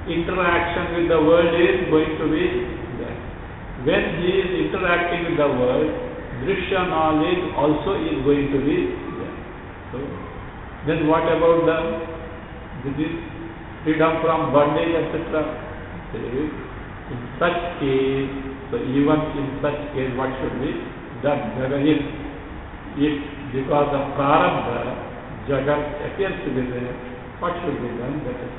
Interaction with the world is going to be there. When he is interacting with the world, drishya knowledge also is going to be there. So, then what about this is freedom from bondage, etc. In such case, so even in such case, what should be done? If because of prarabdha, jagat appears to be there, what should be done? That is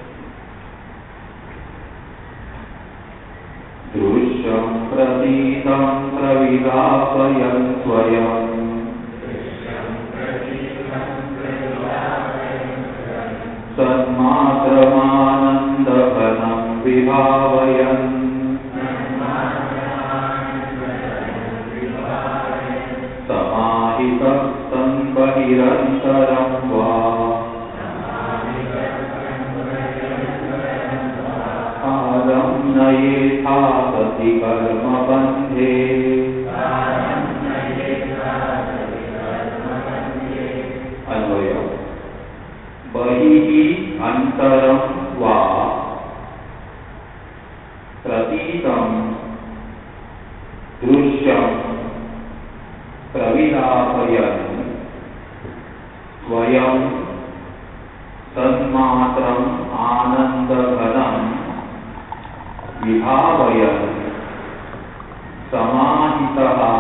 Drusham pratītam pravidāpayam svayam Sadmātramanandapanam vibhāvayam Samāhitam sanpahirantaram vā Ādam nayethāsati karma bandhe Anvaya Bahihi antaram va Pratītam Drusyam Pravilāpayan Svayam Tanmatram Anandaghanam Vibhavayan Samahitaha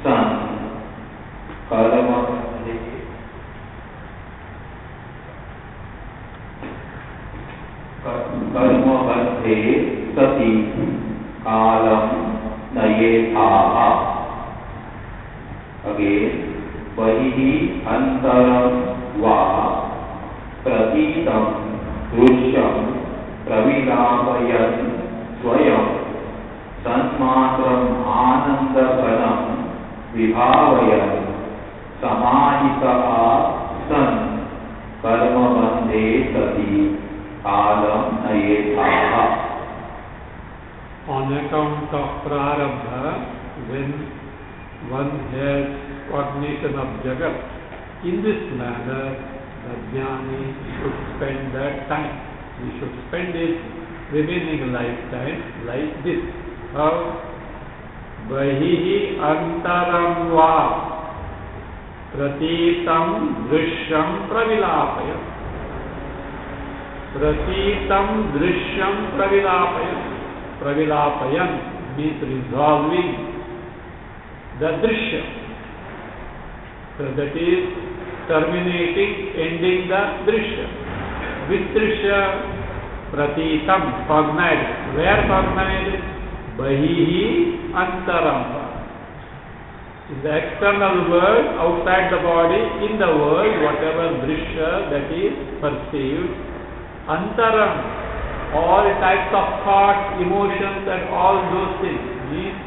San Karma Bandhe Sati Kalam Nayethaha. Again, Bahihi Antaram Va Pratītam Drusyam Pravilāpayan Svayam Tanmatram Anandaghanam Vibhavayan Samahitaha San Karma Bandhe Sati Kalam Nayethaha. On account of prarabdha, when one has coordination of jagat, in this manner, the jnani should spend that time. He should spend his remaining lifetime like this. How? Bahihi antaram va pratītam drishyam pravilāpayam. Pratītam drishyam pravilāpayam. Pravilāpayam means resolving the drishya. So that is terminating, ending the drishya. Which drishya? Pratītam, cognized. Where cognized? Bahihi antaram. In the external world, outside the body, in the world, whatever drishya that is perceived, antaram, all types of thoughts, emotions and all those things, means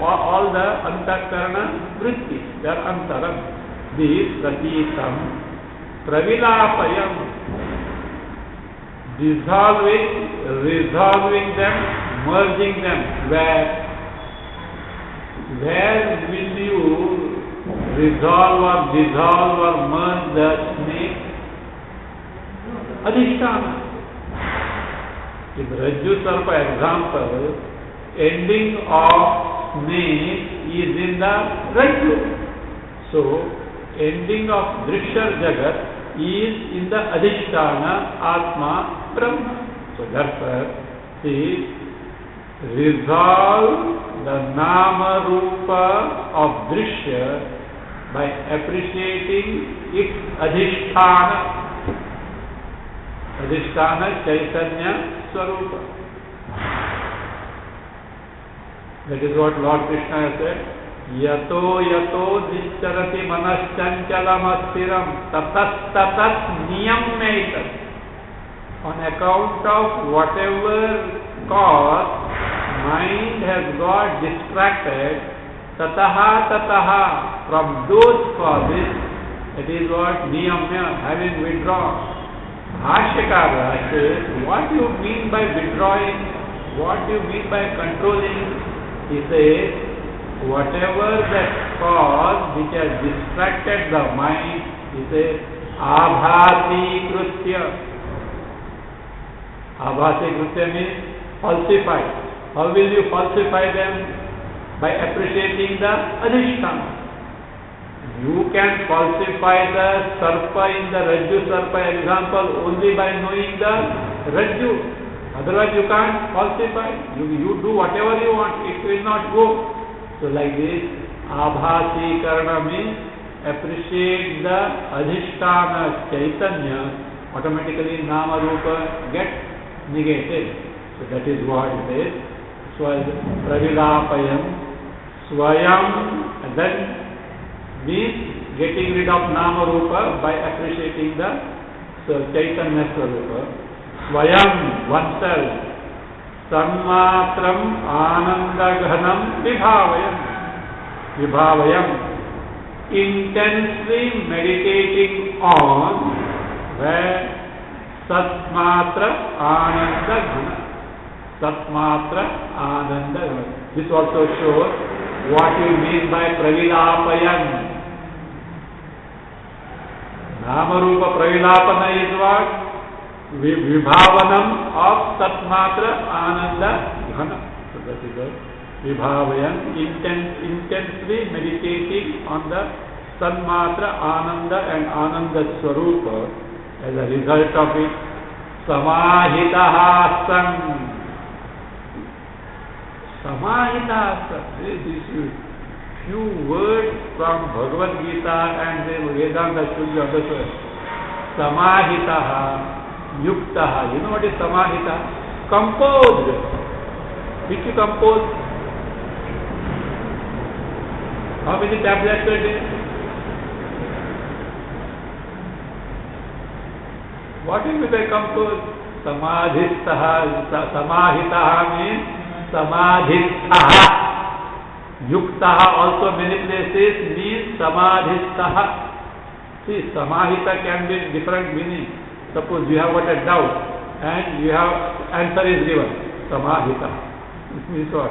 all the antakarana vrittis, they are antaram. These pratītam pravilāpayam, resolving them, merging them. Where will you resolve or dissolve or merge the snake? Adhisthana. In Rajju Sarpa example, ending of snake is in the Rajju. So, ending of Drishya Jagat is in the Adhisthana Atma Brahma. So, therefore, see, resolve the Nama Rupa of Drishya by appreciating its Adhisthana. Adhisthana Chaitanya Swarupa. That is what Lord Krishna has said. Yato yato discharati manaschanchalam astiram tatat niyamaitat. On account of whatever cause mind has got distracted, tataha, from those causes, it is what niyamya, having withdrawn. Bhashyakara says, what do you mean by withdrawing? What do you mean by controlling? He says, whatever that cause which has distracted the mind, he says, abhasi krutya. Abhasi krutya means falsify. How will you falsify them? by appreciating the adhisthana. You can falsify the sarpa in the Rajju Sarpa example only by knowing the Rajju. Otherwise you can't falsify. You do whatever you want, it will not go. So like this, Abhasi Karna means appreciate the adhisthana Chaitanya, automatically Nama Rupa gets negated. So that is what it is. So Pravilapayam Swayam, and then means getting rid of Nama Rupa by appreciating the Chaitanya Swarupa. Swayam, oneself. Sanmatram Anandaghanam Vibhavayam. Vibhavayam. Intensely meditating on where Satmatra Anandaghanam. Satmatra Anandaghanam. This also shows what you mean by Pravilapayam. Namarupa Pravilapana is what? Vibhavanam of Satmatra Ananda Ghana. So that is it. Vibhavayam, intensely meditating on the Satmatra Ananda and Ananda Swarupa. As a result of it, Samahitaha San. Samahita, these few words from Bhagavad Gita and the Vedanta should be understood. Samahita, Yukta. You know what is Samahita? Composed. Which you compose? How many tablets a day? What is it composed? Samadhistaha. Samahitaha means Samadhistaha. Yuktaha also many places means Samadhistaha. See, Samahita can be different meaning. Suppose you have got a doubt and you have answer is given. Samahita. This means what?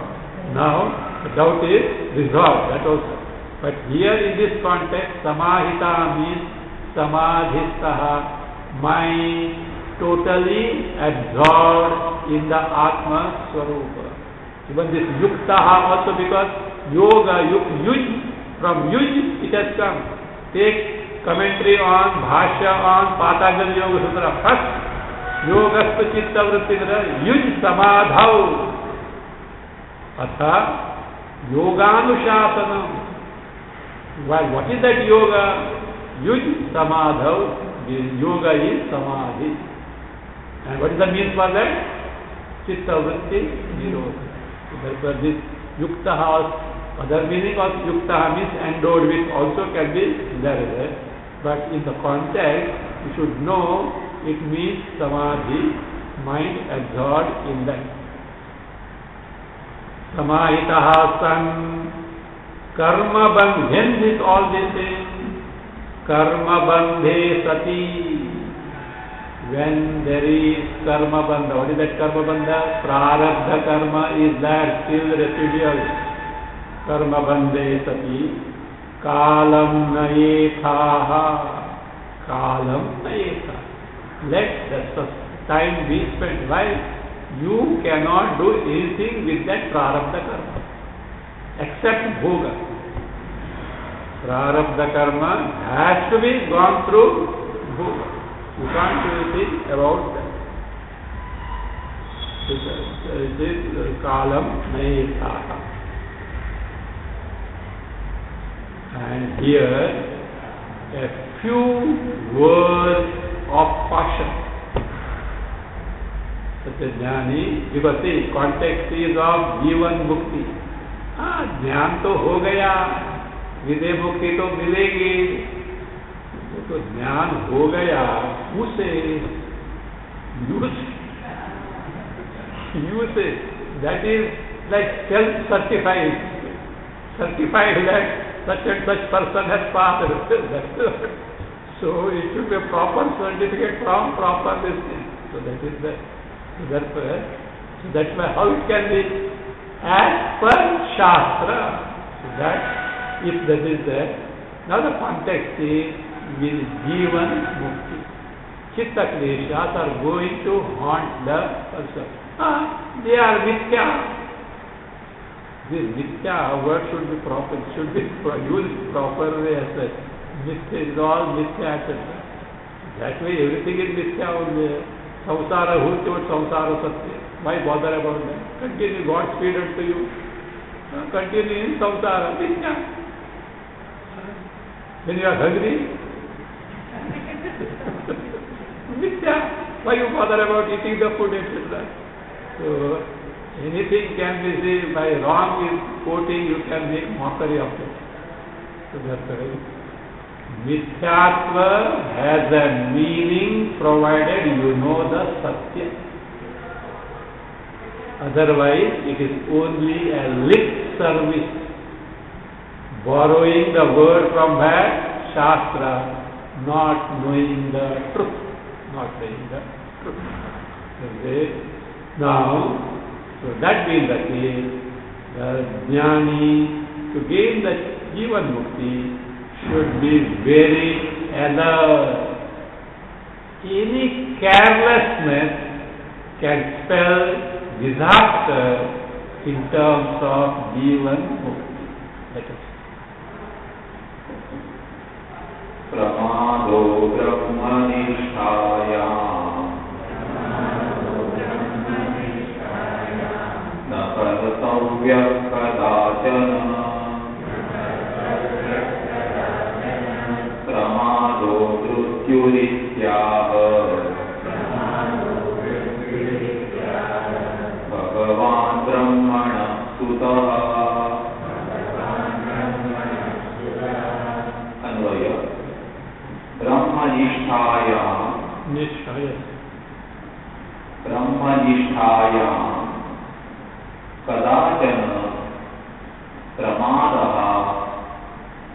Now the doubt is resolved. That also. But here in this context, Samahita means Samadhistaha. Mind totally absorbed in the Atma Swarupa. Even this Yuktaha also, because Yoga, Yuj, from Yuj it has come. Take commentary on Bhashya on Patanjali Yoga Sutra. First, Yogastu Chitta Vrittidra, Yuj Samadhau. Atha, Yoganushasana. Well, what is that Yoga? Yuj Samadhau. Yoga is Samadhi. And what is the means for that? Chitta Vritti Nirodha. So therefore this Yuktaha, other meaning of Yuktaha means endowed with also can be there. But in the context, you should know it means Samadhi, mind absorbed in that. Samahitaha san karma bandhen with all these things. Karma bandhe sati. When there is karma bandha, what is that karma bandha? Prarabdha karma is there, still residual. Karma bandhe sati. Kalam nayethaha. Kalam nayetha. Let the time be spent. Why? You cannot do anything with that prarabdha karma except bhoga. Prarabdha karma has to be gone through bhoga. You can't do anything about that. This is kalam nayethaha. And here a few words of caution. Jnani, because see, context is of Jivan Mukti. ज्ञान तो हो गया, विदे मुक्ति तो मिलेगी. तो ज्ञान हो गया, उसे use it. That is like self-certified. Certified that such and such person has passed. So it should be a proper certificate from proper this thing. So that is the. Therefore, so that's why how it can be as per Shastra. So that if that is there, now the context is with Jivan Mukti. Chitta Kleshas are going to haunt the person. They are mithya. This mithya word should be proper, should be used properly as such. Mithya is all mithya, etc. That way everything is mithya only. Samsara, who told samsara satya? Why bother about that? Continue, God feed unto you. Continue in samsara, mithya. When you are hungry, mithya. Why you bother about eating the food, etc.? So, anything can be seen by wrong quoting, you can make mockery of it. So that's right. Mithyatva has a meaning provided you know the Satya. Otherwise, it is only a lip service. Borrowing the word from that Shastra, not knowing the truth. Not knowing the truth. Okay. Now, so that being the case, the jnani, to gain the Jivan Mukti, should be very alert. Any carelessness can spell disaster in terms of Jivan Mukti. Let us. Pramado brahmanishthaya कर्तव्य कदाचन प्रमादो मृत्युरित्याह भगवान् ब्रह्मण सुतः अन्वय ब्रह्मनिष्ठायां कदाचन प्रमादः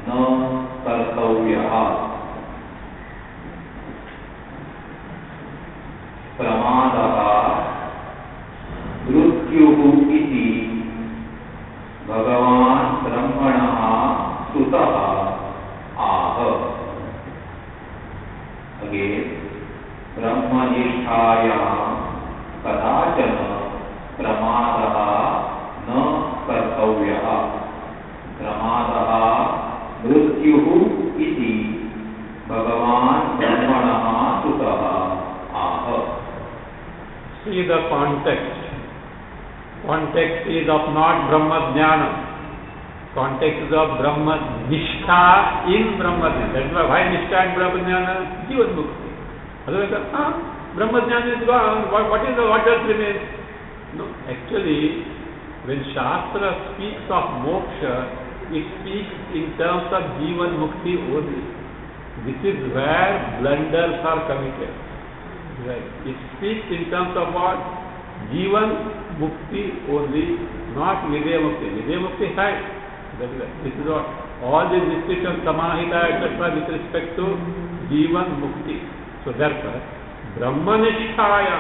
न कर्तव्यः प्रमादः मृत्युः इति भगवान् ब्रह्मणः सुतः आह। अगेन ब्रह्मनिष्ठायां कदाचन प्रमादः न कर्तव्यः प्रमादः मृत्युः इति भगवान् ब्रह्मणः सुतः आह। See the context. Context is of not Brahma Jnana. Context is of Brahma Nishtha in Brahma Jnana. That's why Nishtha in Brahma Jnana? Jivan Mukti. Otherwise, Brahma Jnana is gone. What else remains? No, actually, when Shastra speaks of moksha, it speaks in terms of Jivan Mukti only. This is where blunders are committed. Right. It speaks in terms of what? Jivan Mukti only, not Vidya Mukti. Vidya Mukti side. This is what all these descriptions, Samahita, etc., with respect to Jivan Mukti. So therefore, Brahmanishtaya,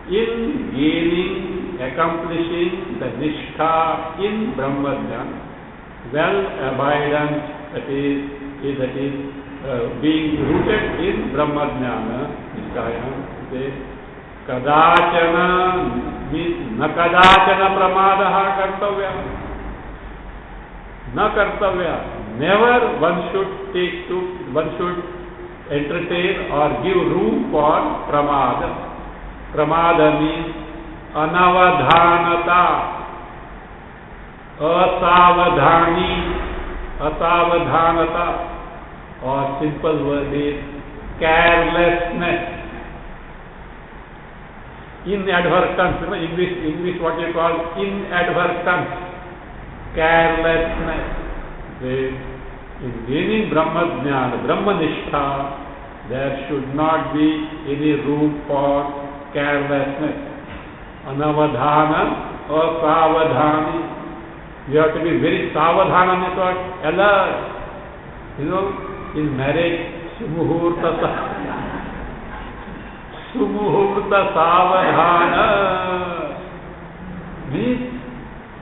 in gaining, accomplishing the Nishtha in Brahma Jnana, well abidance, that is being rooted in Brahma Jnana, Nishtayam, says, Kadachana means na kadachana pramadaha kartavya. Na kartavya. Never one should entertain or give room for pramada. Pramada means anavadhanata, asavadhanata, or simple word is carelessness. Inadvertence, English what you call inadvertence, carelessness. In gaining Brahma Jnana, Brahmanishtha, there should not be any room for carelessness. Anavadhana or savadhani. You have to be very savadhana, means what? Alert. You know, in marriage, Sumuhurta savadhana means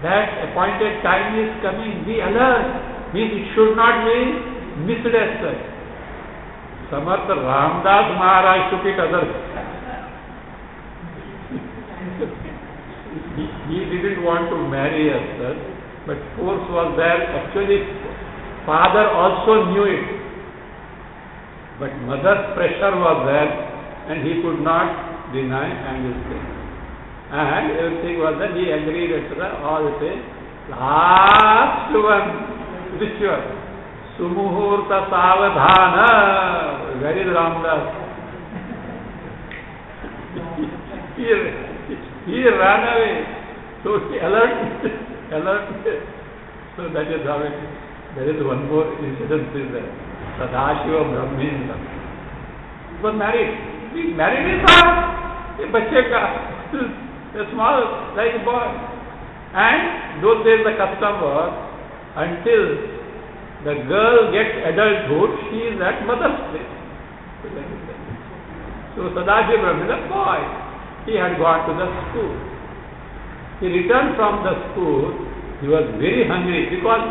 that appointed time is coming. Be alert. Means it should not be missed as such. Samartha Ramdas Maharaj took it other. He didn't want to marry us, but force was there. Actually, father also knew it, but mother's pressure was there, and he could not deny and stay. And everything was that he agreed at all the way. Last one, ritual. Sumuhurta savadhana. Where is Ramdas? He ran away. So he alert. So that is how it is. There is one more incident is there. Sadashiva Brahmendra. He was married. He married his son. A bache ka. A small, like a boy. And those days the custom was, until the girl gets adulthood, she is at mother's place. So Sadashiva Brahmendra, boy, he had gone to the school. He returned from the school. He was very hungry because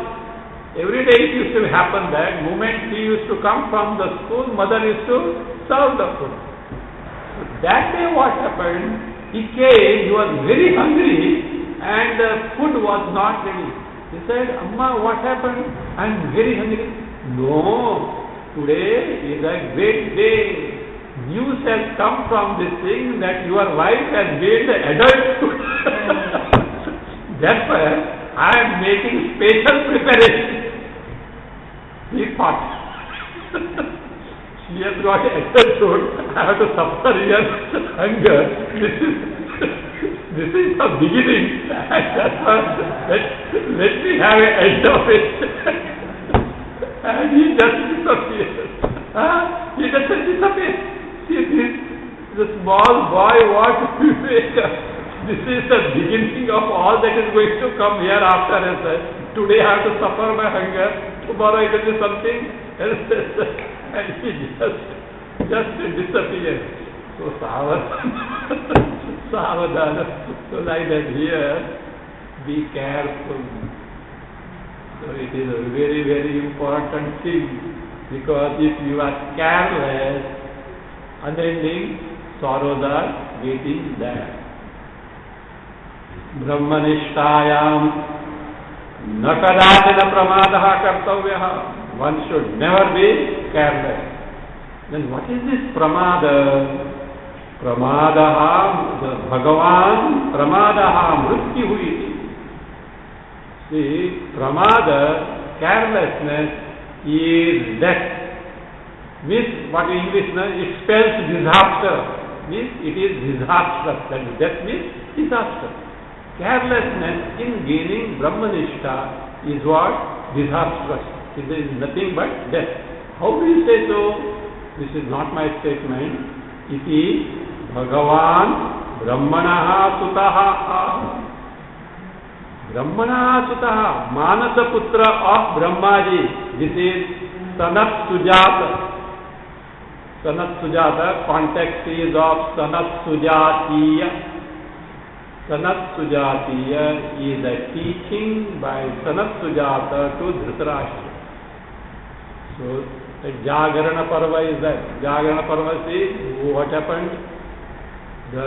every day it used to happen that moment he used to come from the school, mother used to serve the food. So that day what happened? He came, he was very hungry and the food was not ready. He said, Amma, what happened? I am very hungry. No, today is a great day. News has come from this thing that your wife has made the adult food. That's why I am making special preparation. He thought, she has got adult food, I have to suffer here hunger. This is the beginning. Let me have an end of it. And he just disappeared. He doesn't disappear. See, the small boy what this is the beginning of all that is going to come hereafter. Today I have to suffer my hunger. Tomorrow it will be something else. And he just disappeared. So Savadana. So like that here, be careful. So it is a very, very important thing, because if you are careless, unending sorrows are waiting there. Brahmanishtayam na kadachana pramadaha kartavyaha. One should never be careless. Then what is this pramada? Pramadaha, Bhagavan, pramadaha, mrityu iti. See, pramada, carelessness is death. Means, what in English, it spells disaster. Means, it is disaster. That is, death means disaster. Carelessness in gaining Brahmanishta is what? Disastrous. It is nothing but death. How do you say so? This is not my statement. Iti Bhagavan Brahmanaha Sutaha. Brahmanaha Sutaha, Manasa Putra of Brahmaji. This is Sanat Sujata. Sanat Sujata, context is of Sanat Sujatiya. Sanat Sujatiya is a teaching by Sanat Sujata to Dhritarashtra. So, the Jagarana Parva is that. Jagarana Parva is what happened? The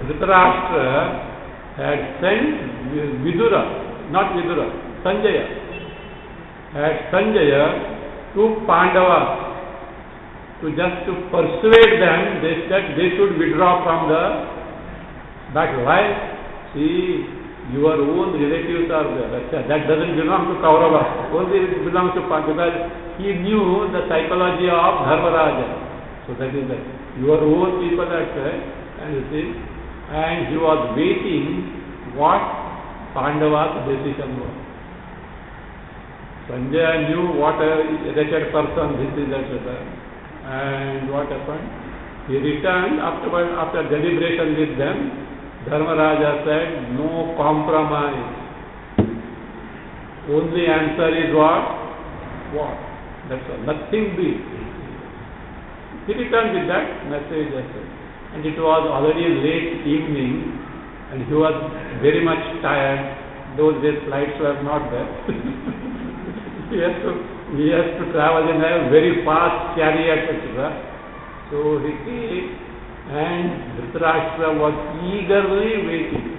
Dhritarashtra had sent Vidura, not Vidura, Sanjaya, had Sanjaya to Pandava to just to persuade them. They said they should withdraw from the battle. Why? See, your own relatives are there. That doesn't belong to Kaurava. Only it belongs to Pandava. Because he knew the psychology of Dharmaraja. So that is that. Your own people are there. And you see, and he was waiting what Pandava's decision was. Sanjaya knew what a wretched person this is, etc. And what happened? He returned after deliberation with them. Dharmaraja said, no compromise. Only answer is what? What? That's all. Nothing big. He returned with that message. And it was already late evening and he was very much tired. Those days flights were not there. he has to travel in a very fast chariot, etc. So he came and Dhritarashtra was eagerly waiting.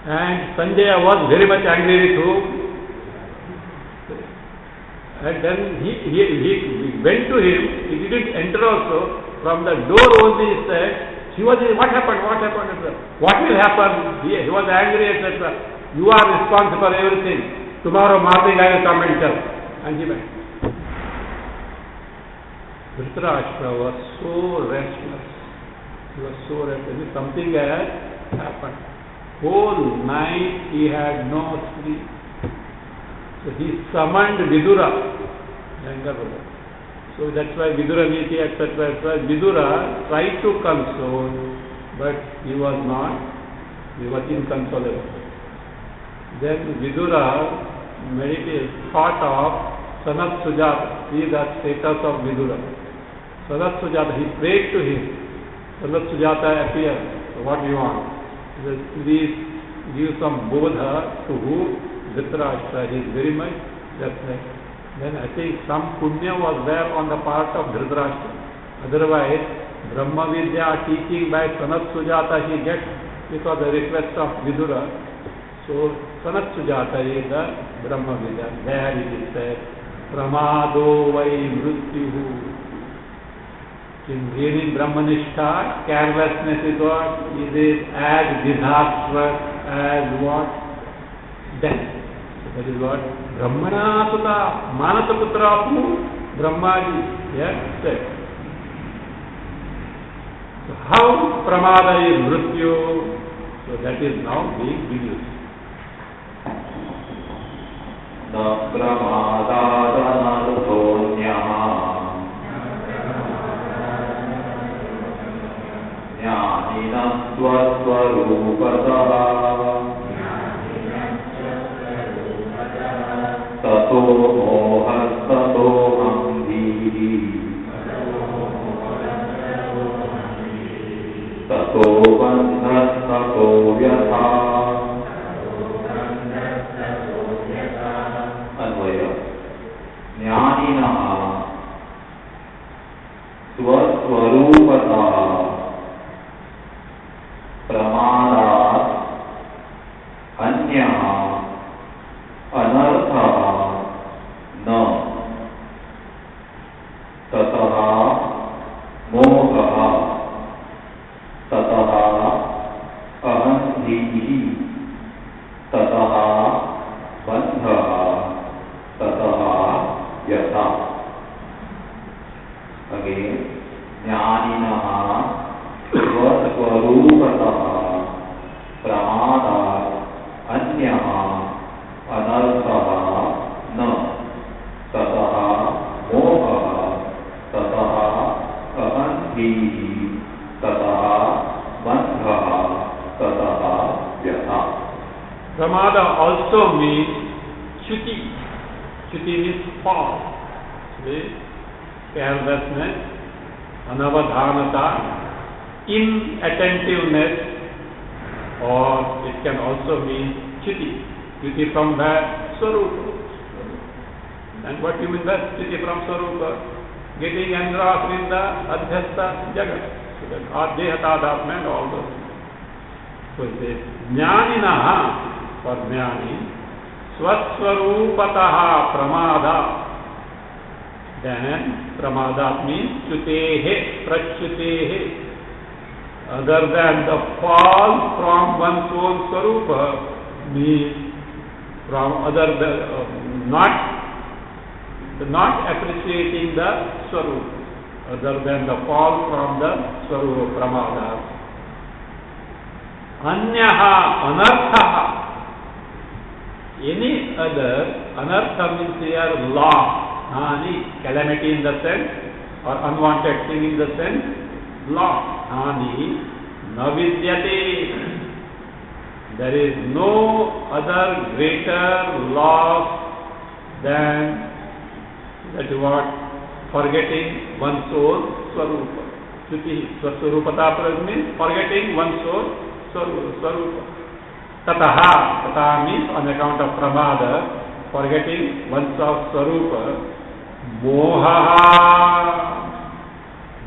And Sanjaya was very much angry with whom? And then he went to him. He didn't enter also. From the door only he said, Shivaji, what happened? What happened? What will happen? He was angry, etc. You are responsible for everything. Tomorrow morning I will come and tell. And he went. Dhritarashtra was so restless. He was so restless. Something had happened. Whole night he had no sleep. So he summoned Vidura, younger brother. So that's why Vidura Niti, etc. Vidura tried to console, but he was inconsolable. Then Vidura thought of Sanat Sujata. See the status of Vidura. Sanat Sujata, he prayed to him. Sanat Sujata appeared. So what do you want? He said, please give some bodha to who? Dhritarashtra. He is very much restless. Then I think some punya was there on the part of Dhritarashtra. Otherwise, Brahma Vidya teaching by Sanat Sujata he gets because the request of Vidura. So Sanat Sujata is the Brahma Vidya. There it is said, Pramado vai mrutyuhu. In gaining Brahmanishtha, carelessness is what? It is as disastrous as what? Death. So that is what? Brahmana Sutta, Manasa Putra Pu, Brahmaji. Yes, said. So how Pramada is Mrityu? So that is now being reduced. Na Pramada Nartonyama Jnanina Swatsvarupataha Tato mohastato hamdhi Tato bandhastato vyatha Anvaya Jnanina Swatsvarupataha Pramadat Anyah Anartha Na Tataha Mohaha Tataha Ahandhihi Tataha Bandhaha Tataha Yatha. Again, Jnaninaha Swatsvarupataha Pramadat Anyah Anarthaha Na Tataha Mohaha Tataha Ahandhihi Tataha Bandhaha Tataha Yatha. Pramada also means Chuti. Chuti means fall. See? Carelessness, Anavadhanata, inattentiveness, or it can also mean Chuti. Chuti from the Swarupa. And what do you mean by Chuti from Swarupa? Getting engrossed in the Adhyastha Jagat. So that Adhyatadhatma and all those. So it says, Jnaninaha, for Jnani, Swatsvarupataha Pramada. Then Pramada means Chutehe, Prachutehe. Other than the fall from one's own Swarupa means from other not appreciating the Swarupa, other than the fall from the Swarupa Pramada. Anyaha, Anarthaha. Any other, Anartha means here loss, Hani, calamity in the sense, or unwanted thing in the sense, loss, Hani, Navidyate. There is no other greater loss than that what? Forgetting one's own Swarupa. Chuti, Swaswarupata means forgetting one's own Swarupa. Tataha, Tataha means on account of Pramada, forgetting one's of Swarupa. Mohaha,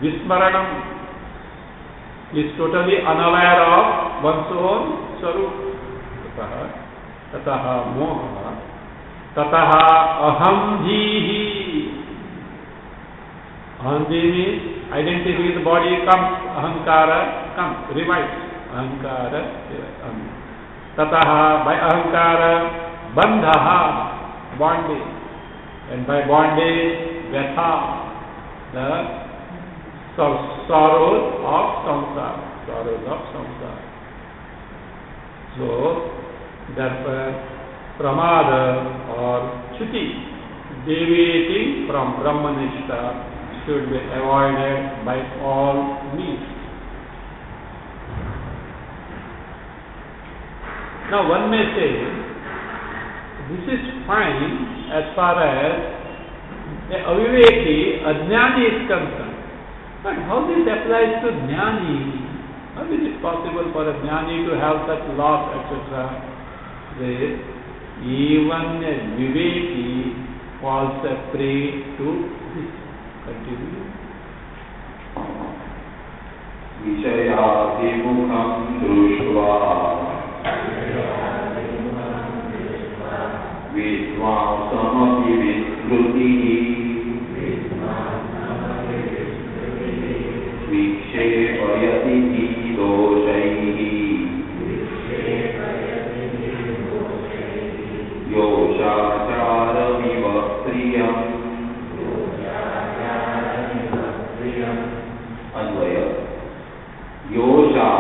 Vismaranam, is totally unaware of one's own Swarupa. संसारः, ततः मोहः, ततः अहम जीहि. Aham means identity with the body comes, ahankara comes, revives. Ahankara, tataha, by ahankara, bandhaha, bondage. And by bondage, vyatha, the sorrows of samsara. So, therefore, pramada or chuti, deviating from Brahmanishta, should be avoided by all means. Now one may say, this is fine as far as the aviveki, ajnani is concerned. But how this applies to jnani? How is it possible for a jnani to have such loss, etc.? Even a viveki falls a prey to this. Continue. Vishayabhimukham drushva vidvamsamapi viskrutihi vikshepayati doshaihi yoshacharamiva priyam. अन्वय योषा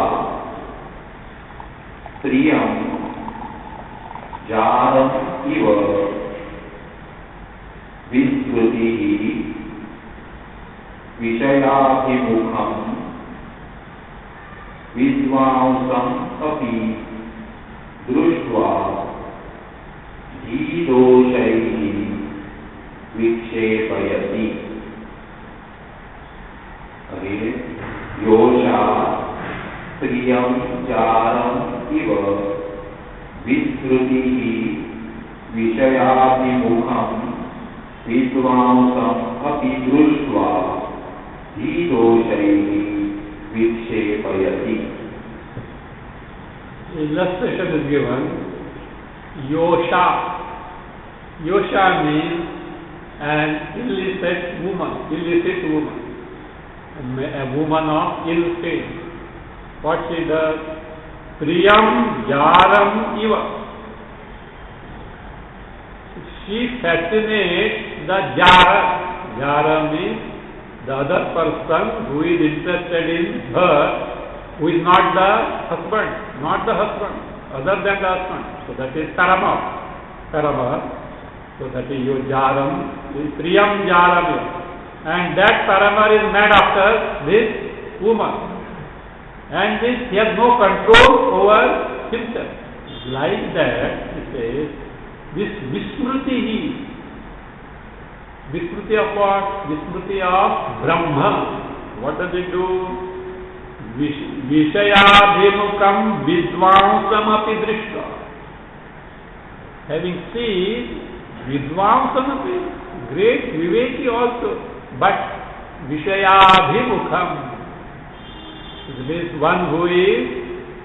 प्रियं जारम् इव विस्मृतिः विषयाभिमुखं विद्वांसम् अपि दृष्ट्वा धीदोषैः विक्षेपयति. योषा प्रियं जारम् इव विस्मृतिः विषयाभिमुखं विद्वांसम् अपि दृष्ट्वा धीदोषैः विक्षेपयति. Illustration is given. Yosha. Yosha means an illicit woman. A woman of ill fate. What she does? Priyam Yaram Iva. She fascinates the Jara. Jara means the other person who is interested in her, who is not the husband, other than the husband. So that is Karama. So that is your Jaram, is Priyam Jaram. And that paramar is mad after this woman. And he has no control over himself. Like that, he says, this Vismriti. Vismriti of what? Vismriti of Brahma. What does it do? Vishayabhimukam vidvansam api drishta. Having seen vidvansam api, great viveki also. But Vishayabhimukham, it means one who is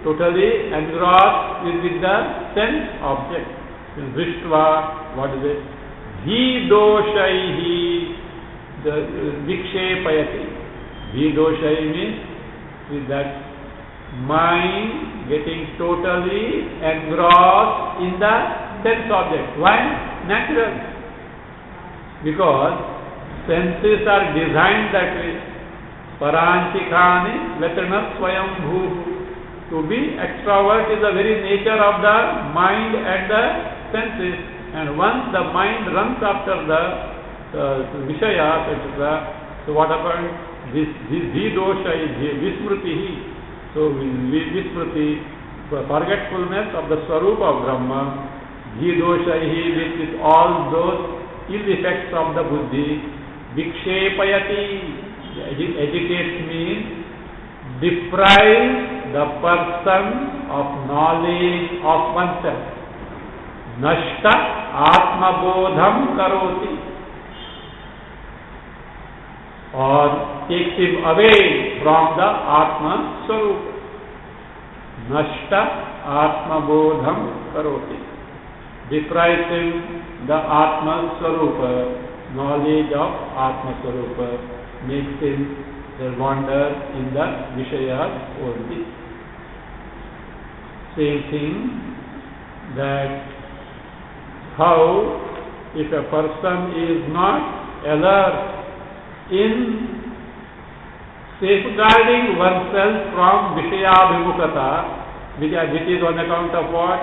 totally engrossed with the sense object. Drishtva, what is it? Dhidoshaihi, the vikshepayati. Dhidoshaihi means with that mind getting totally engrossed in the sense object. Why? Natural. Because senses are designed that way. Paranchikhani vatana swayambhu. To be extrovert is the very nature of the mind and the senses. And once the mind runs after the vishayas, etc., so what happens? This dosha is vismriti. So vismriti, forgetfulness of the swarup of Brahma, dosha, which is all those ill effects of the buddhi. Vikshepayati, educates means deprive the person of knowledge of oneself. Nashta atmabodham karoti, or takes him away from the Atma Swarup. Nashta Atmabodham Karoti. Depriving the Atma Swarupa, knowledge of Atma Swarupa, makes him wander in the Vishayas only. Same thing, that how if a person is not alert in safeguarding oneself from Vishayabhimukata, which is on account of what?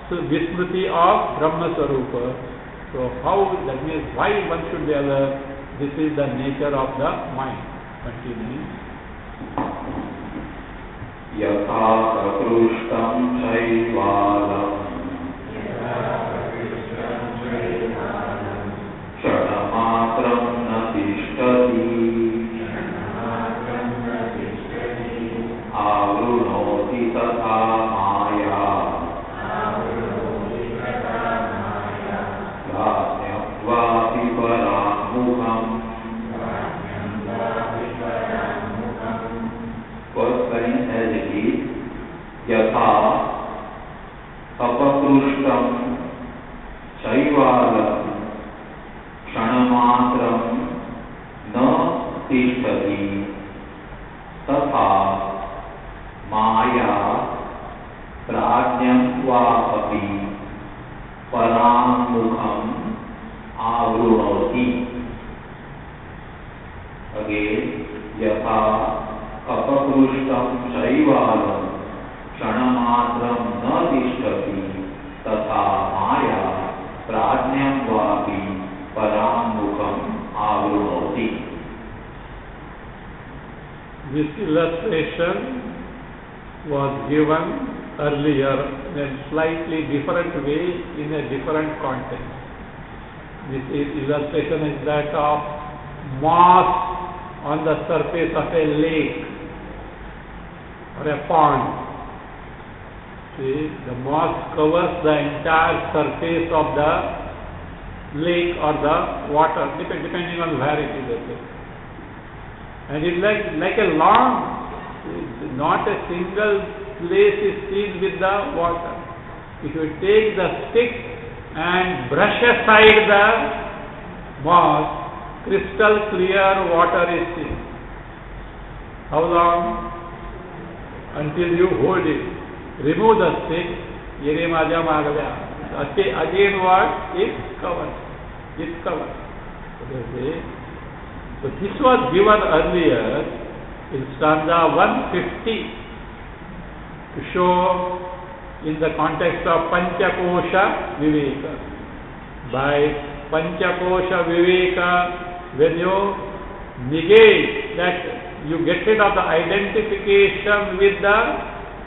So, Vismriti of Brahma Swarupa. So how, that means why one should be alert? This is the nature of the mind. Continuing. Yatha prakrushtam shaivalam kshamatram na tishtati avrunoti tatha maya yatnyatvapi paramukham. First line as it is, yatha apakrushtam shaivalam kshamatram na tishtati tatha maya prajnam vapi paramukham avrunoti. Again, yatha apakrushtam shaivalam kshamatram na tishtati tatha maya prajnam vapi paramukham avrunoti. This illustration was given earlier in a slightly different way, in a different context. This illustration is that of moss on the surface of a lake or a pond. See, the moss covers the entire surface of the lake or the water, depending on where it is. And it's like a lawn. Not a single place is seen with the water. If you take the stick and brush aside the moss, crystal clear water is seen. How long? Until you hold it. Remove the stick, yere maja magaya. Again what? It's covered. It's covered. So this was given earlier in stanza 150 to show in the context of Panchakosha Viveka. By Panchakosha Viveka, when you negate that, you get rid of the identification with the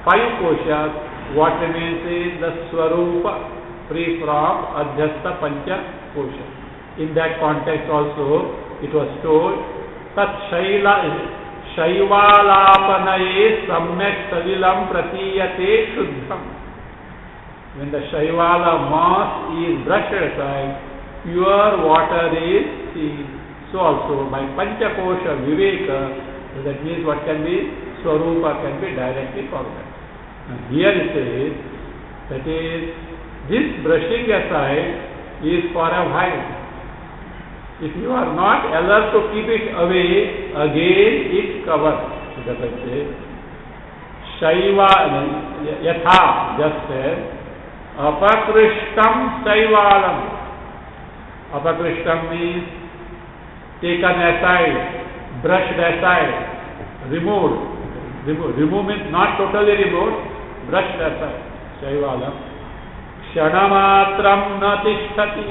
five koshas, what remains is the Swarupa, free from Adhyastha Pancha Kosha. In that context also, it was told, Tat Shaivalapanaye Samyak Savilam Pratiyate Shuddham. When the Shaivala moss is brushed aside, pure water is seen. So also by Panchakosha Viveka, that means what can be? Swarupa can be directly forgotten. And here it says, that is, this brushing aside is for a while. If you are not alert to keep it away, again it covers. So that I say, Shaiva, Yatha, just said, Apakrishtam Shaivalam. Apakrishtam means taken aside, brushed aside, removed. Remove means not totally removed, brushed aside. Shaivalam. Ksanamatram na tishtati.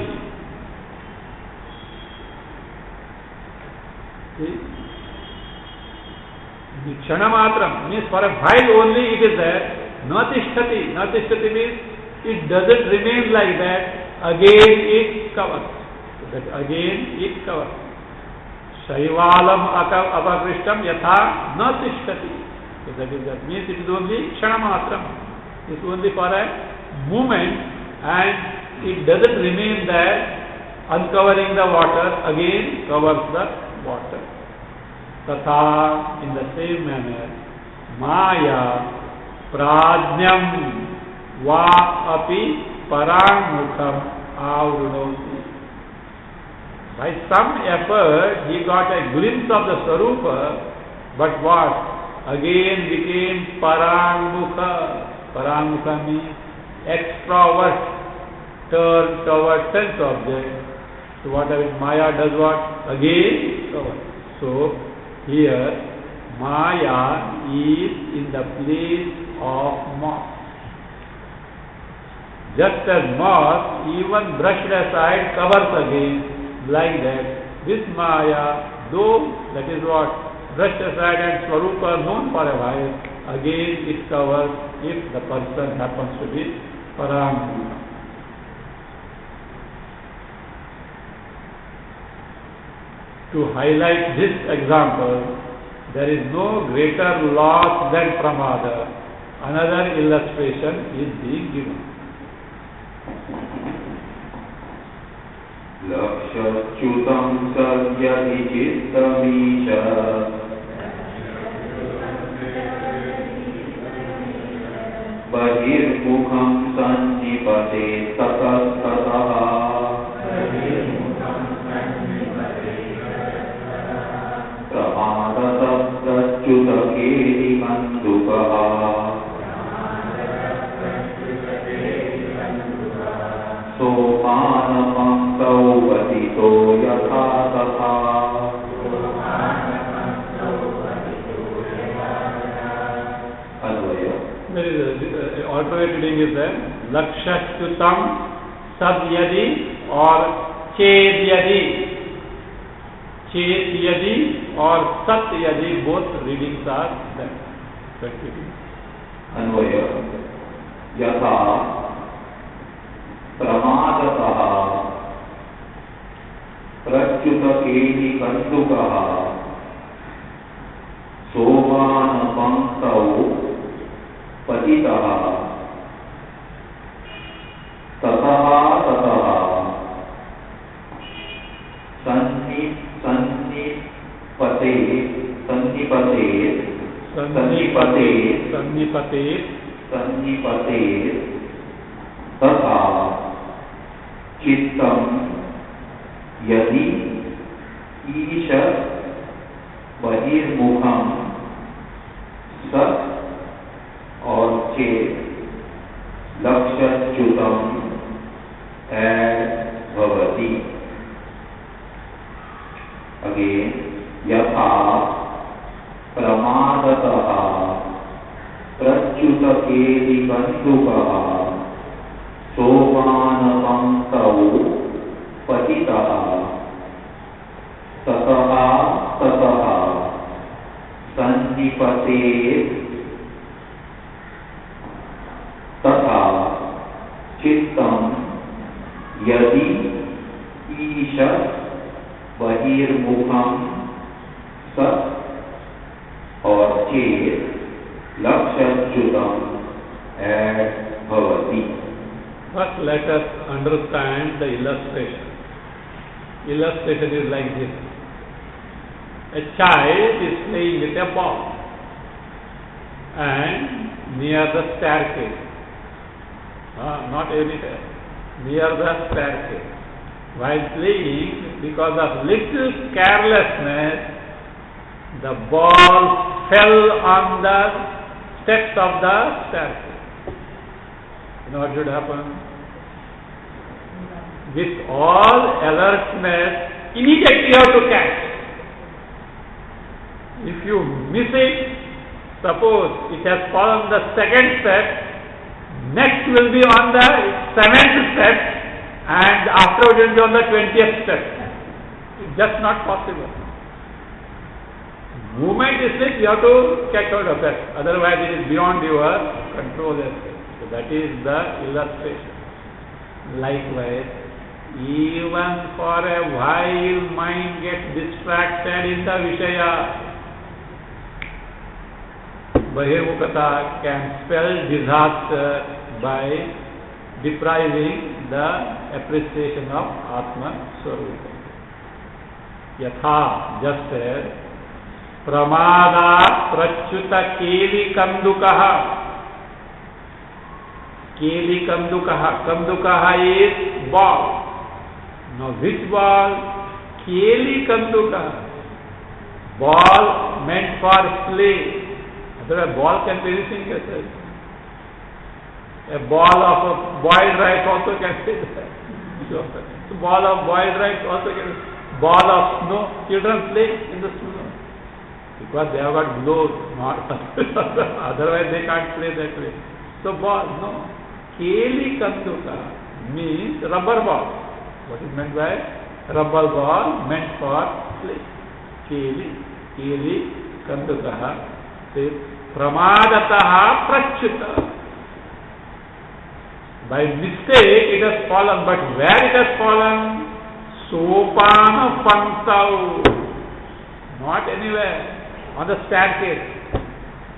See? The Ksanamatram means for a while only it is there. Na tishtati. Na tishtati means it doesn't remain like that. Again it covers. So that again it covers. Shaivalam apakrishtam yatha na tishtati. So that means it is only Ksanamatram. It is only for a moment and it doesn't remain there, uncovering the water, again covers the water. Tatha, in the same manner, Maya प्राज्ञम वा अपि पराङ्मुखम आवृणोति. By some effort he got a glimpse of the Swarupa, but what? Again became Parangmukha. Parangmukha means extrovert, turned towards sense object. So whatever Maya does what? Again cover. So here Maya is in the place of moth. Just as moth, even brushed aside, covers again. Like that, this Maya, though that is what brushed aside and Swarupa known for a while, again it covers if the person happens to be Parangmukha. To highlight this example, there is no greater loss than pramada. Another illustration is being given. Lakshachyutam savyadi chittamisha bahirmukham sannipate tatastataha pramadataprachyutakedi mandukaha sopanamantau vadito yatha tatha. There is a alternate reading is there. Lakshachyutam savyadi or chedyadi. Chedyadi or satyadi, both readings are there. Anvaya yatha pramadataha prachyutakedi kandukaha somanapantau patitaha tataha tataha sannipate तथा चित्तम यदि ईश बहिर्मुखम सत और चेत लक्ष्यच्युतम भवति. Again यथा प्रमादतः प्रच्युतकेदि बन्धुकः सोपानपंक्तौ पतितः ततः ततः सन्निपतेत् तथा चित्तं यदि ईश बहिर्मुखं सत् और चेत लक्ष्यच्युतं भवति. First, let us understand the illustration. Illustration is like this. A child is playing with a ball and near the staircase. Not anywhere. Near the staircase. While playing, because of little carelessness, the ball fell on the steps of the staircase. You know what should happen? With all alertness, immediately you have to catch. If you miss it, suppose it has fallen the second step, next will be on the 7th step, and afterwards it will be on the 20th step. It's just not possible. Movement is it, you have to catch out of that. Otherwise it is beyond your control. So that is the illustration. Likewise, even for a while mind gets distracted in the Vishaya. Bahirmukhata can spell disaster by depriving the appreciation of Atma Swarupa. Yatha, just as Pramada Prachyuta Keli Kandukaha. Keli Kandukaha. Kandukaha is ball. Now which ball? Keli Kandukaha. Ball meant for play. Otherwise ball can be anything else. A ball of a boiled rice also can be that. So ball of boiled rice also can be. Ball of snow. Children play in the snow. Because they have got gloves, not otherwise they can't play that way. So ball, no. Keli Kanduka means rubber ball. What is meant by rubber ball? Meant for play. Keli Kanduka says Pramadataha Prachyuta. By mistake it has fallen, but where it has fallen? Sopana Pantau. Not anywhere. On the staircase.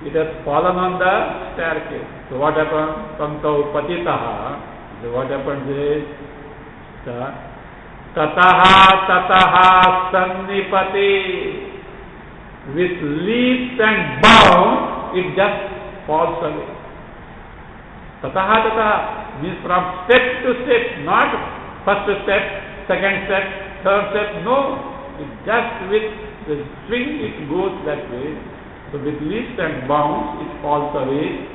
It has fallen on the staircase. So what happened? Pantau Patitaha. So what happens is Tataha Sannipati. With leaps and bounds, it just falls away. Tataha means from step to step, not first step, second step, third step. No, it just with the swing it goes that way. So with leaps and bounds, it falls away.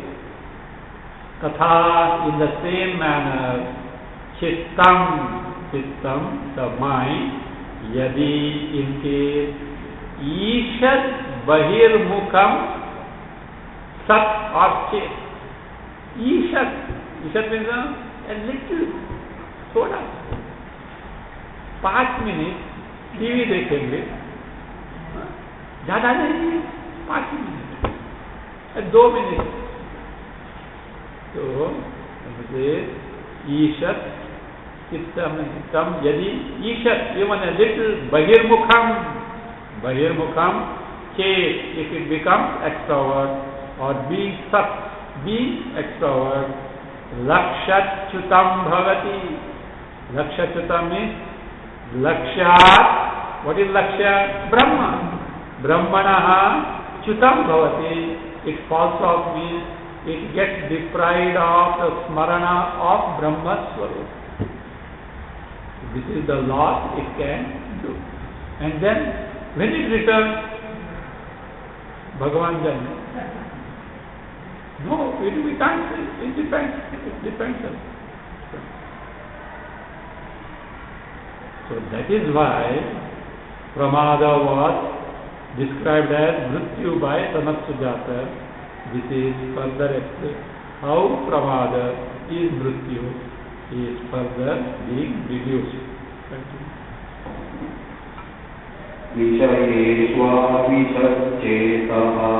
Tatha, in the same manner, Chittam, the mind, Yadi, in case, Ishat Bahirmukham Sat or Chet. Ishat means a little soda. 5 minutes TV देखेंगे, ज़्यादा नहीं, 5 minute, 2 minute. तो ईशत चित्तम यदि ईशत even a little bahirmukham chet, if it becomes extrovert or being sat, being extrovert, lakshachyutam bhavati. Lakshachyutam means lakshat. What is lakshya? Brahma. Brahmanaha chutam bhavati. It falls off means it gets deprived of the smarana of Brahma Swarup. This is the loss it can do. And then when it returns, Bhagavan Jan. No, we can't say. It depends. It depends. So that is why Pramada was described as Mrityu by Sanat Sujata. This is further explained. How Pramada is Mrityu is further being reduced. Vishayeshva Vishacchetaha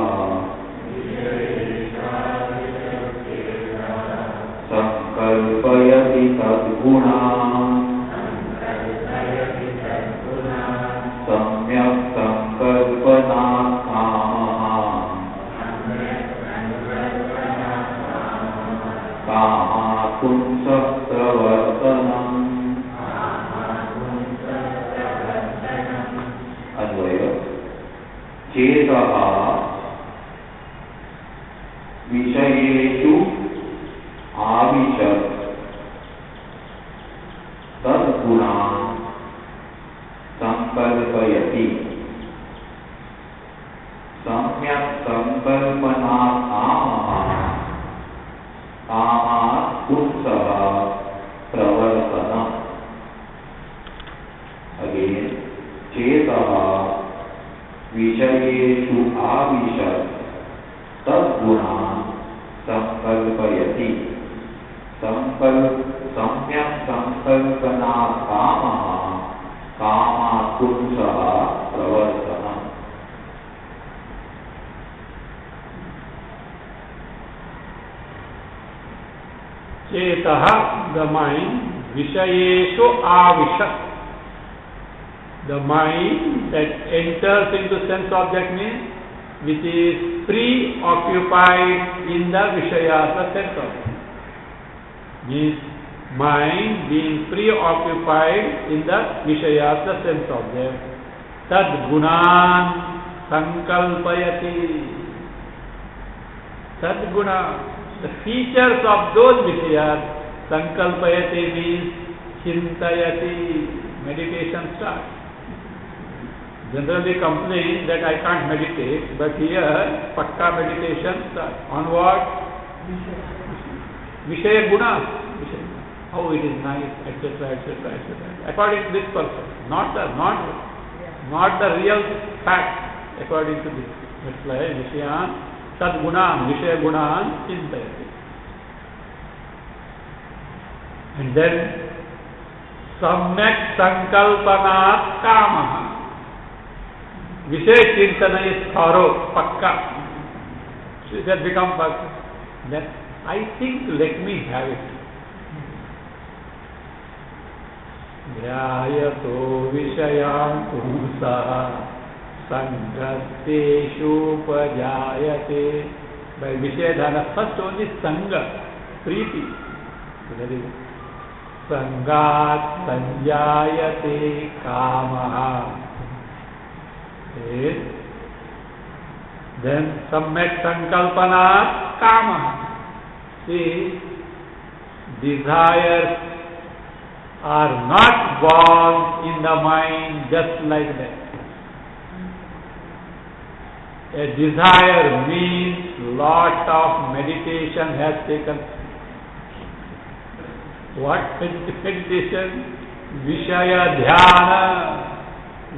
Sankalpayati Tadguna Samyak Sankalpana Kama Kunsa Pravartanam. Chetaha Vishayeshu Avishat Tadguna Sankalpayati Samyak Sankalpana Kama Kunsa Pravartanam. Again, Chetaha Vishayeshu Avishat Tadguna Sankalpayati Samyak Sankalpana Kama Kunsa Pravartanam. Chetaha, the mind, Vishayeshu Avishat. The mind that enters into sense object means which is preoccupied in the Vishayas, the sense object. Means mind being preoccupied in the Vishayas, the sense object. Tad gunan sankalpayati. Tad guna. The features of those Vishayas, Sankalpayati means Chintayati, meditation starts. Generally complain that I can't meditate, but here Pakka meditation starts. On what? Vishaya Guna. How it is nice, etc., etc., etc. According to this person, not the real fact. According to this, that's why Vishayan Sadgunan, Vishaya Gunan Chintayati. And then Samyak Sankalpanat Kamaha. Vishaya Chintana is thorough, pakka. So it has become pakka. Then I think let me have it. Dhyayato Vishayam Purusaha Sangaseshu Pajayate. By Vishayadhana, first only Sangha, Preeti. That is Sangat Sanjayate Kamaha. Then Samyak Sankalpana Kamaha. See, desires are not born in the mind just like that. A desire means lot of meditation has taken. What meditation? Vishaya Dhyana,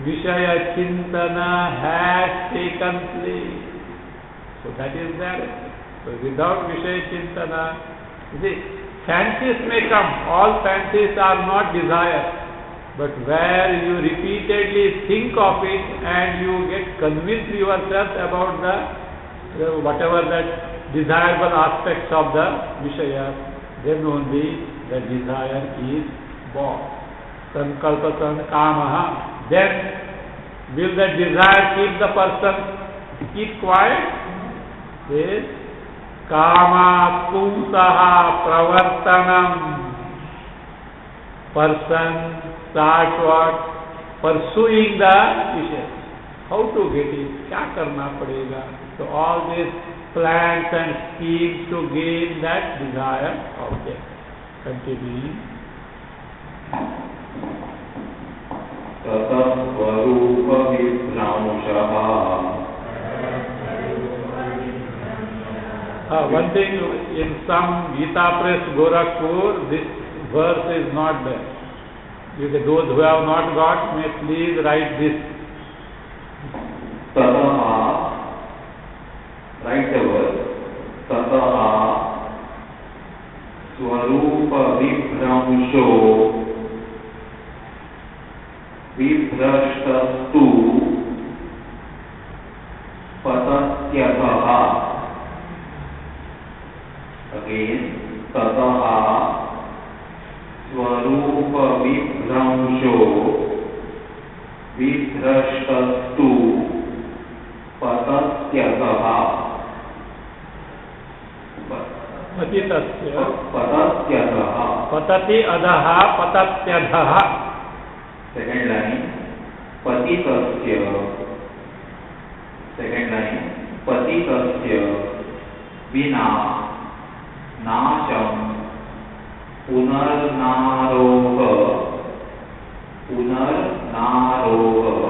Vishaya Chintana has taken place. So that is there. So without Vishaya Chintana, you see, fancies may come. All fancies are not desire. But where you repeatedly think of it and you get convinced yourself about the whatever that desirable aspects of the Vishaya, then only the desire is born. Sankalpa Kamaha. Then will the desire keep the person keep quiet? Yes. Kama Pumsaha Pravartanam. Person start what? Pursuing the wishes. How to get it? Kya karna padega? So all these plans and schemes to gain that desired object. Continuing. Tatasvarupa vibhramshaha. One thing, in some Gita Press Gorakhpur, this verse is not there. Those who have not got may please write this. Tataha, write the verse. Tataha Swarupa Vibhramsho Vibhrashtastu Patatyataha. Again, Tataha Swarupa Vibhramsho Vibhrashtastu Patatyataha. Patitasya. Patatyataha. Patati adaha patatyadhaha. Second line. Patitasya. Second line. Patitasya vina nasham punarnaroha. Punarnaroha.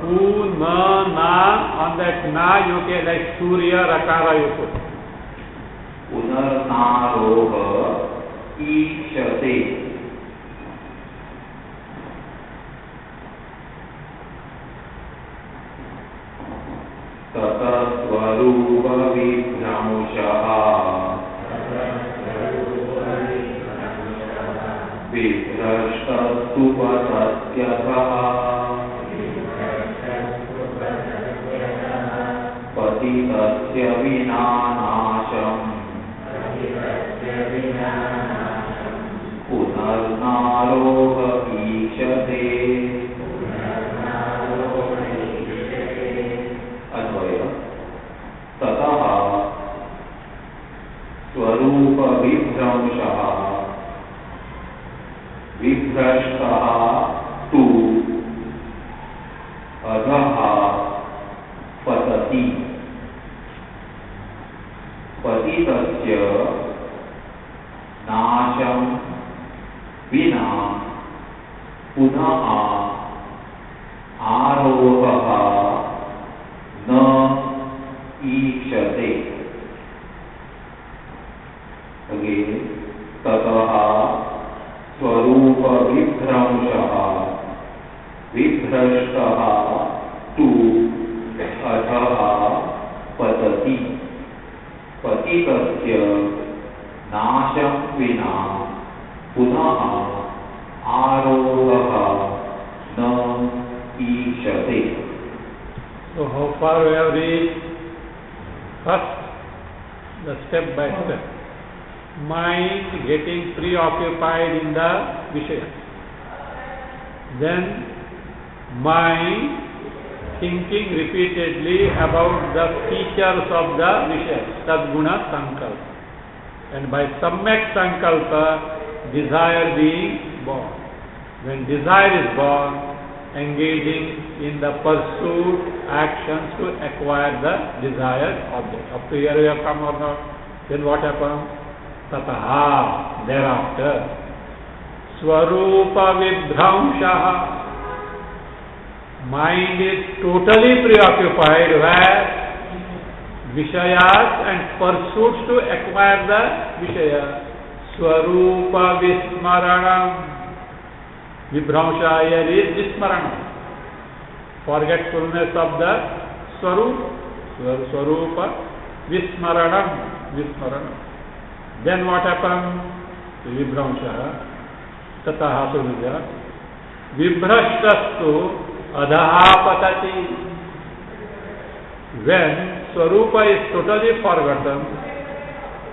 Punana, on that na you can like Surya Rakara you put. Punarnaroha Ishate. Tatasvarupa vibhramshaha Vibhrashtastu patatyataha. Patitasya vinanasham punarnaroha ishate. Advaya. Tataha Swarupa vibhramshaha Vibhrashtaha tu Adhaha Patati. पतितस्य नाशं विना पुनः आरोहः न ईक्षते। Again, ततः स्वरूप विभ्रंशः विभ्रष्टः तु अधः पतति। पतितस्य नाशं विना पुनः आरोहः न ईक्षते। So how far we have reached? First, the step by step. Mind getting preoccupied in the Vishaya. Then mind thinking repeatedly about the features of the Vishaya, Sadguna Sankalpa. And by Samyak Sankalpa, desire being born. When desire is born, engaging in the pursuit actions to acquire the desired object. Up to here we have come or not? Then what happens? Tataha, thereafter, Swarupa Vibhramshaha, mind is totally preoccupied where Vishayas and pursuits to acquire the Vishaya. Swarupa Vismaranam, Vibhramsha here is Vismaranam, forgetfulness of the Swarupa Vismaranam, Vismaranam. Then what happens? Vibhramsha, Tataha Surya, Vibhrashtastu Adhaha Patati. When Swarupa is totally forgotten,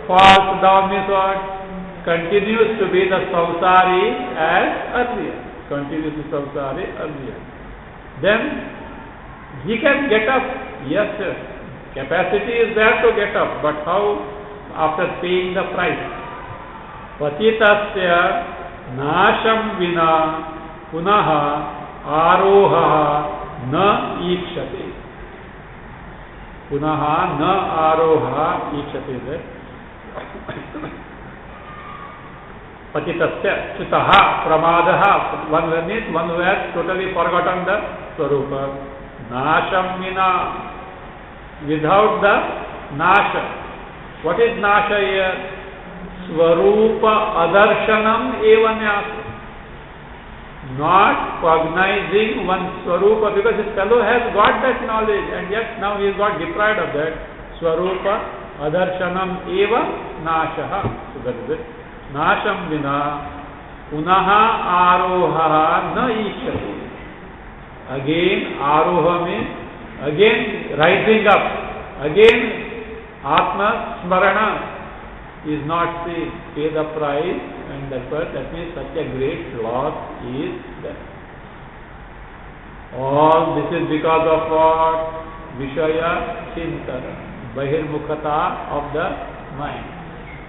falls down means what? Continues to be the samsari as earlier. Continues to samsari earlier. Then he can get up. Yes, sir. Capacity is there to get up, but how? After paying the price. Patitasya nasham vina punaha aroha na ikshate. Punaha na aroha ikshate. Patitasya chitaha pramadaha. One who has totally forgotten the Swarupa. Nasham vina. Without the nasha. What is nasha here? Swarupa adarshanam evanyasa. Not cognizing one Swarupa, because his fellow has got that knowledge and yet now he is got deprived of that. Swarupa adarshanam eva nashaha. So that is it. Nasham vina punaha aroha na ikshati. Again aroha means again rising up. Again Atma Smarana is not seen. Pay the price, and therefore that means such a great loss is there. All this is because of what? Vishaya Chintana, Bahirmukhata of the mind.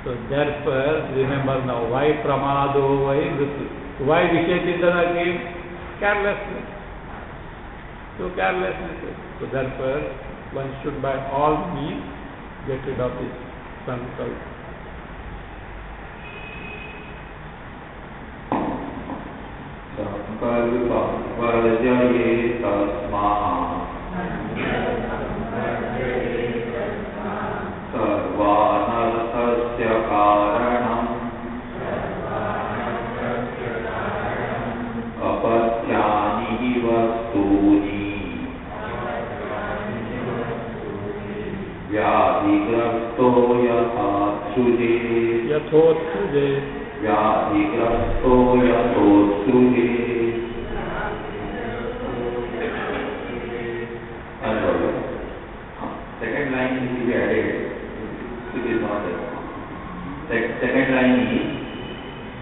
So therefore, remember now, why Pramado, why Vritti? Why Vishaya Chintana came? Carelessness. So carelessness. So therefore, one should by all means get rid of this sankalpa. Sankalpa varjaye tasmaha sarvanarthasya karanam apatyani vastuni व्याधिग्रस्तो यथोत्सृजे व्याधिग्रस्तो यथोत्सृजे. Second line is to be added. It is not there. Second line is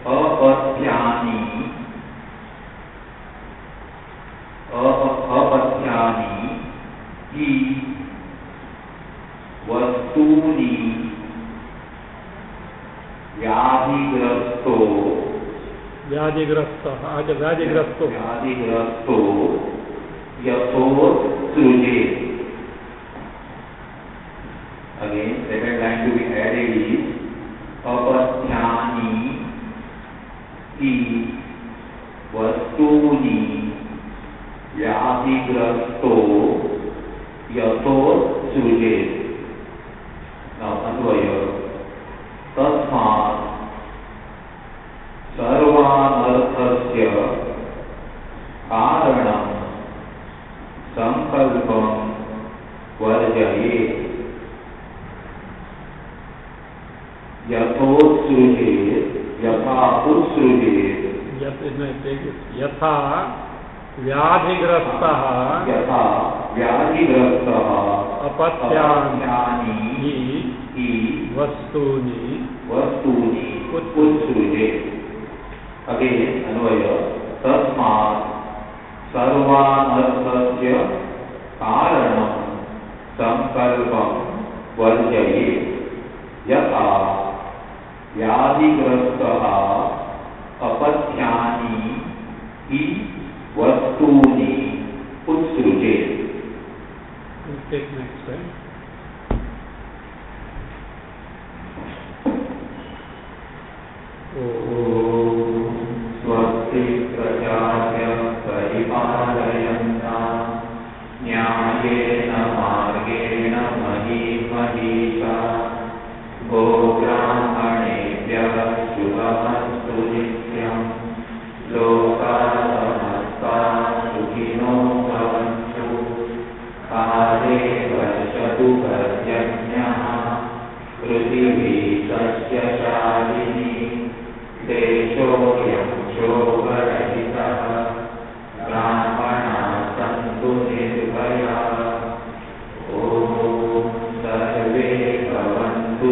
apathyani hi वस्तूनि व्याधिग्रस्तो यथोत्सृजे. Again, second line to be added is apathyani ki vastuni vyadigrasto yato srujet. Now, Anvaya tasmat sarvanarthasya karanam sankalpam varjayet yathotsrujet yatha utsrujet यथा व्याधिग्रस्तः यथा व्याधिग्रस्तः अपत्यानि हि वस्तूनि उत्सृजेत्. Again, अन्वय तस्मात् सर्वानर्थस्य कारणं संकल्पं वर्जयेत् यथा व्याधिग्रस्तः अपत्यानि हि वस्तूनि उत्सृजेत्. Take next one. स्वस्ति प्रजाभ्य परिपालयन्तां न्यायेन मार्गेण महीं महीषा गोब्राह्मणेभ्यः शुभमस्तु नित्यं लोकाः समस्ताः सुखिनो भवन्तु. काले वर्षतु पर्जन्यः पृथिवी सस्यशालिनी देशोऽयं शोकरहितः ब्राह्मणाः सन्तु निर्भयाः. ॐ सर्वे भवन्तु